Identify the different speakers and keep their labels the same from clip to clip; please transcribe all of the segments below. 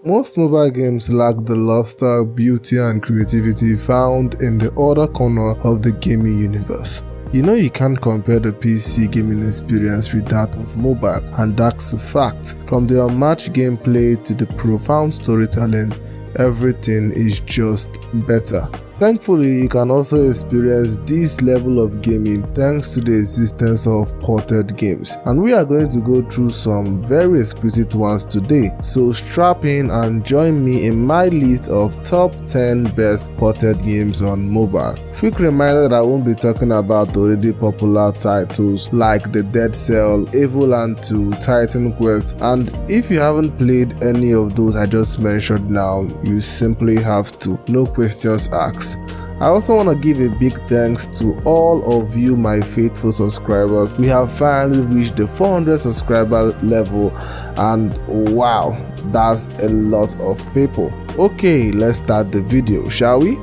Speaker 1: Most mobile games lack the luster, beauty and creativity found in the other corner of the gaming universe. You know you can't compare the PC gaming experience with that of mobile, and that's a fact. From the unmatched gameplay to the profound storytelling, everything is just better. Thankfully, you can also experience this level of gaming thanks to the existence of ported games, and we are going to go through some very exquisite ones today, so strap in and join me in my list of top 10 best ported games on mobile. Quick reminder that I won't be talking about the already popular titles like the Dead Cell, Evoland 2, Titan Quest, and if you haven't played any of those I just mentioned now, you simply have to, no questions asked. I also want to give a big thanks to all of you, my faithful subscribers. We have finally reached the 400 subscriber level, and wow, that's a lot of people. Okay, let's start the video, shall we?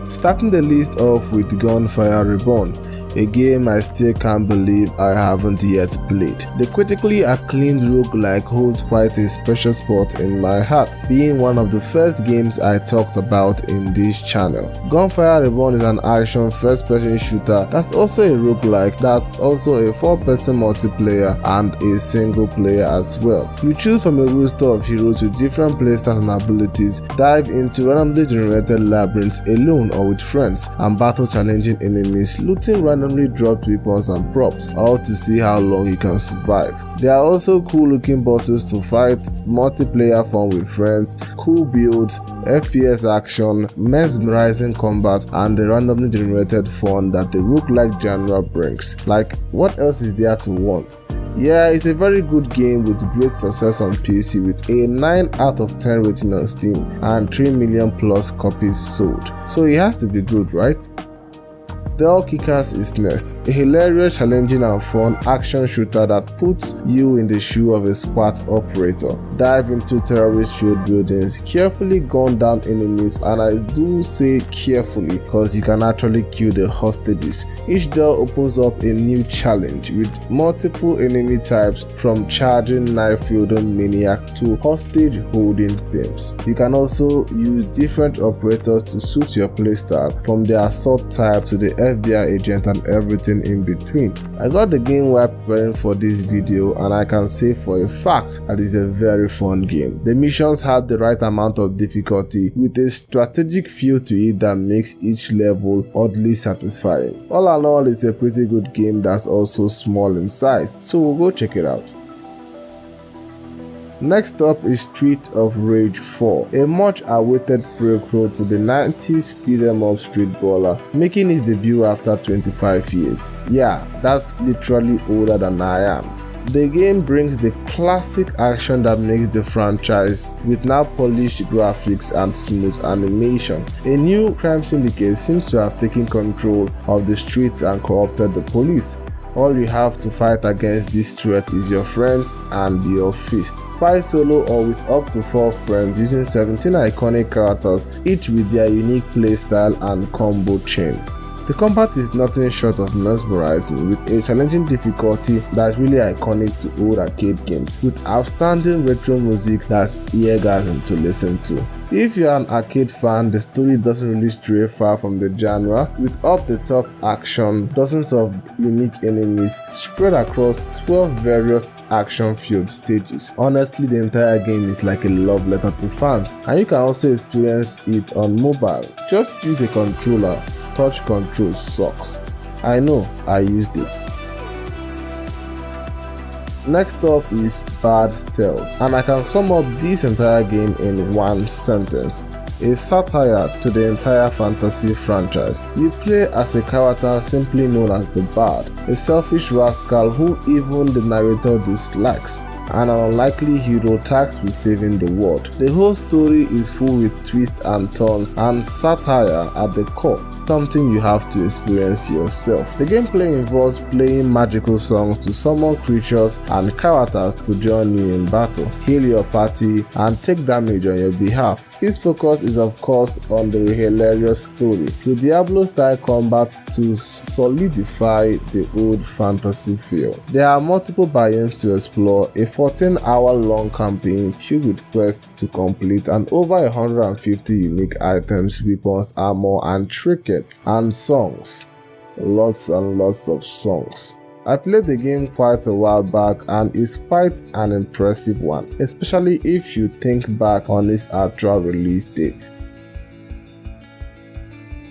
Speaker 1: Starting the list off with Gunfire Reborn, a game I still can't believe I haven't yet played. The critically acclaimed roguelike holds quite a special spot in my heart, being one of the first games I talked about in this channel. Gunfire Reborn is an action first-person shooter that's also a roguelike, that's also a 4-person multiplayer and a single player as well. You choose from a roster of heroes with different playstyles and abilities, dive into randomly generated labyrinths alone or with friends, and battle challenging enemies, looting randomly dropped weapons and props, all to see how long you can survive. There are also cool looking bosses to fight, multiplayer fun with friends, cool builds, FPS action, mesmerizing combat, and the randomly generated fun that the roguelike genre brings. Like, what else is there to want? Yeah, it's a very good game with great success on PC with a 9 out of 10 rating on Steam and 3 million plus copies sold. So it has to be good, right? The All Kickers is next, a hilarious, challenging and fun action shooter that puts you in the shoe of a SWAT operator. Dive into terrorist field buildings, carefully gun down enemies, and I do say carefully because you can actually kill the hostages. Each door opens up a new challenge with multiple enemy types from charging knife-wielding maniac to hostage holding pimps. You can also use different operators to suit your playstyle, from the assault type to the FBI agent and everything in between. I got the game while preparing for this video, and I can say for a fact that it's a very fun game. The missions have the right amount of difficulty with a strategic feel to it that makes each level oddly satisfying. All in all, it's a pretty good game that's also small in size, so we'll go check it out. Next up is Street of Rage 4, a much awaited prequel to the 90s beat-em-up Street Brawler, making its debut after 25 years. Yeah, that's literally older than I am. The game brings the classic action that makes the franchise, with now polished graphics and smooth animation. A new crime syndicate seems to have taken control of the streets and corrupted the police. All you have to fight against this threat is your friends and your fist. Fight solo or with up to 4 friends using 17 iconic characters, each with their unique playstyle and combo chain. The combat is nothing short of mesmerizing, with a challenging difficulty that's really iconic to old arcade games, with outstanding retro music that's eargasm to listen to. If you're an arcade fan, the story doesn't really stray far from the genre, with up-the-top action, dozens of unique enemies spread across 12 various action-filled stages. Honestly, the entire game is like a love letter to fans, and you can also experience it on mobile. Just use a controller. Touch control sucks. I know, I used it. Next up is Bad Stealth, and I can sum up this entire game in one sentence: a satire to the entire fantasy franchise. You play as a character simply known as the Bad, a selfish rascal who even the narrator dislikes, and an unlikely hero tasked with saving the world. The whole story is full with twists and turns and satire at the core, something you have to experience yourself. The gameplay involves playing magical songs to summon creatures and characters to join you in battle, heal your party, and take damage on your behalf. Its focus is of course on the hilarious story, with Diablo-style combat to solidify the old fantasy feel. There are multiple biomes to explore, a 14-hour-long campaign filled with quests to complete and over 150 unique items, weapons, armor, and trinkets, and songs. Lots and lots of songs. I played the game quite a while back and it's quite an impressive one, especially if you think back on its actual release date.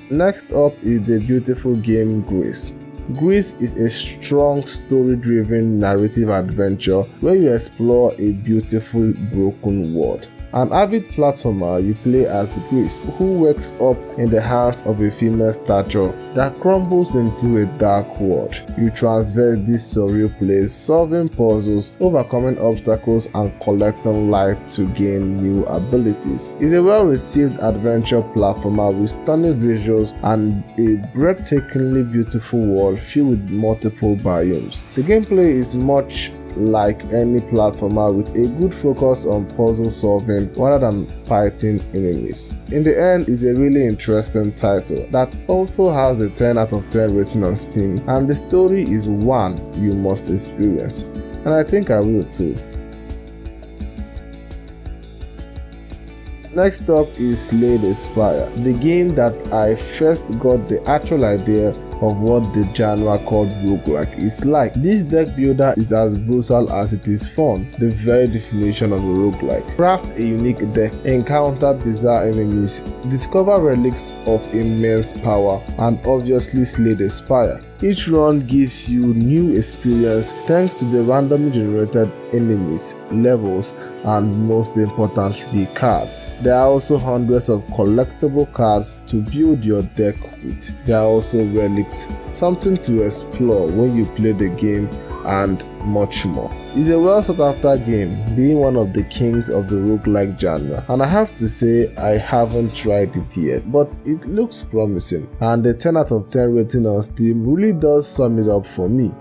Speaker 1: Next up is the beautiful game GRIS. GRIS is a strong story-driven narrative adventure where you explore a beautiful broken world. An avid platformer, you play as GRIS, who wakes up in the hands of a female statue that crumbles into a dark world. You traverse this surreal place, solving puzzles, overcoming obstacles, and collecting light to gain new abilities. It's a well-received adventure platformer with stunning visuals and a breathtakingly beautiful world filled with multiple biomes. The gameplay is much like any platformer with a good focus on puzzle solving rather than fighting enemies. In the end, it's a really interesting title that also has a 10 out of 10 rating on Steam, and the story is one you must experience, and I think I will too. Next up is Slay the Spire, the game that I first got the actual idea of what the genre called roguelike is like. This deck builder is as brutal as it is fun, the very definition of a roguelike. Craft a unique deck, encounter bizarre enemies, discover relics of immense power, and obviously slay the Spire. Each run gives you new experience thanks to the randomly generated enemies, levels, and most importantly cards. There are also hundreds of collectible cards to build your deck with. There are also relics, something to explore when you play the game, and much more. It's a well sought after game, being one of the kings of the roguelike genre, and I have to say I haven't tried it yet, but it looks promising, and the 10 out of 10 rating on Steam really does sum it up for me.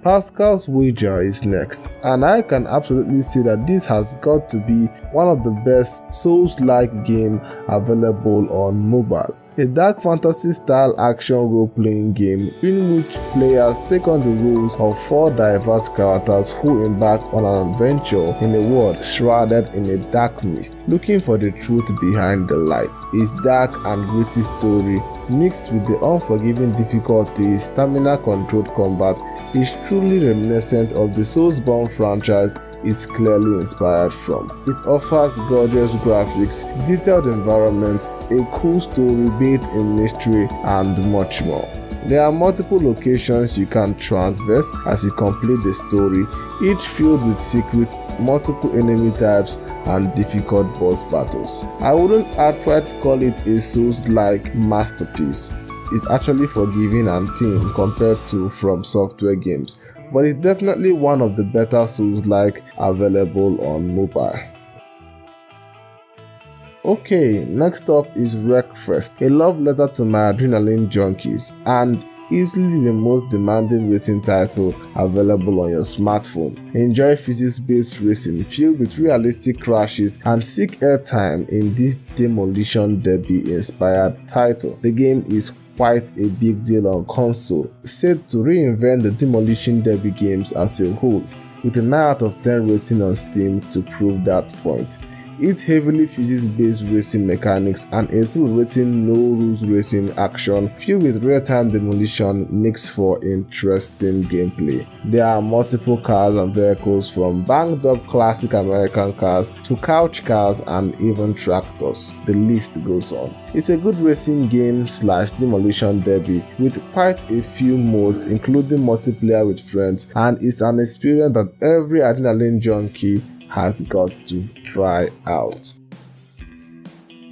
Speaker 1: Pascals Wager is next, and I can absolutely say that this has got to be one of the best Souls-like game available on mobile. A dark fantasy style action role-playing game in which players take on the roles of 4 diverse characters who embark on an adventure in a world shrouded in a dark mist, looking for the truth behind the light. Its dark and gritty story, mixed with the unforgiving difficulty stamina-controlled combat, is truly reminiscent of the Soulsborne franchise is clearly inspired from. It offers gorgeous graphics, detailed environments, a cool story bathed in mystery, and much more. There are multiple locations you can traverse as you complete the story, each filled with secrets, multiple enemy types, and difficult boss battles. I wouldn't outright call it a Souls-like masterpiece. It's actually forgiving and tame compared to From Software games, but it's definitely one of the better Souls-like available on mobile. Okay, next up is Wreckfest, a love letter to my adrenaline junkies, and easily the most demanding racing title available on your smartphone. Enjoy physics-based racing filled with realistic crashes and seek airtime in this Demolition Derby inspired title. The game is quite a big deal on console, said to reinvent the Demolition Derby games as a whole, with a 9 out of 10 rating on Steam to prove that point. Its heavily physics-based racing mechanics and exhilarating no-rules racing action filled with real-time demolition makes for interesting gameplay. There are multiple cars and vehicles, from banged-up classic American cars to couch cars and even tractors. The list goes on. It's a good racing game / demolition derby with quite a few modes, including multiplayer with friends, and it's an experience that every adrenaline junkie has got to try out.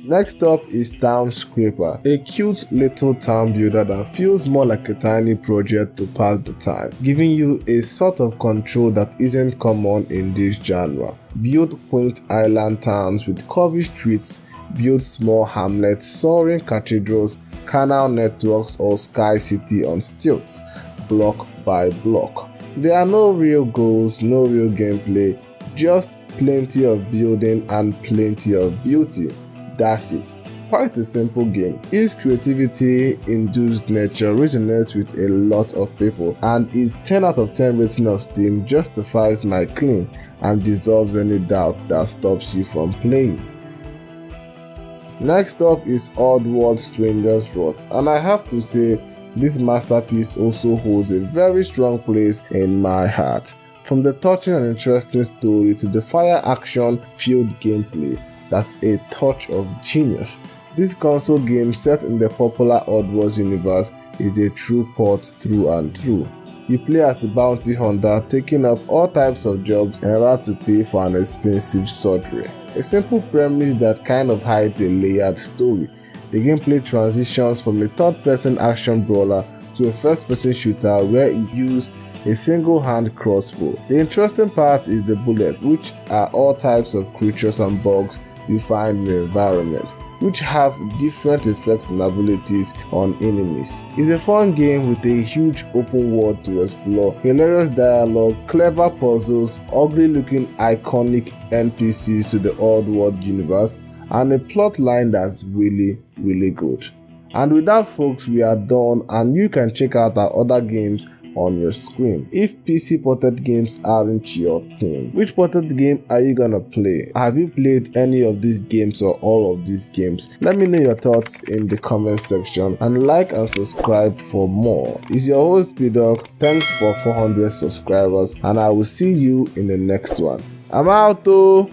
Speaker 1: Next up is Townscraper, a cute little town builder that feels more like a tiny project to pass the time, giving you a sort of control that isn't common in this genre. Build quaint island towns with curvy streets, build small hamlets, soaring cathedrals, canal networks, or sky city on stilts, block by block. There are no real goals, no real gameplay, just plenty of building and plenty of beauty. That's it. quite a simple game. Its creativity-induced nature resonates with a lot of people, and its 10 out of 10 rating of Steam justifies my claim and dissolves any doubt that stops you from playing. Next up is Oddworld Stranger's Wrath, and I have to say this masterpiece also holds a very strong place in my heart. From the touching and interesting story to the fire action-filled gameplay, that's a touch of genius. This console game set in the popular Oddworld universe is a true port through and through. You play as the bounty hunter, taking up all types of jobs in order to pay for an expensive surgery. A simple premise that kind of hides a layered story. The gameplay transitions from a third-person action brawler to a first-person shooter where you use a single-hand crossbow. The interesting part is the bullets, which are all types of creatures and bugs you find in the environment, which have different effects and abilities on enemies. It's a fun game with a huge open world to explore, hilarious dialogue, clever puzzles, ugly-looking iconic NPCs to the Oddworld universe, and a plot line that's really good. And with that, folks, we are done, and you can check out our other games on your screen. If PC ported games aren't your thing, which ported game are you gonna play? Have you played any of these games or all of these games? Let me know your thoughts in the comment section, and like and subscribe for more. It's your host P-Dog. Thanks for 400 subscribers, and I will see you in the next one. I'm out though.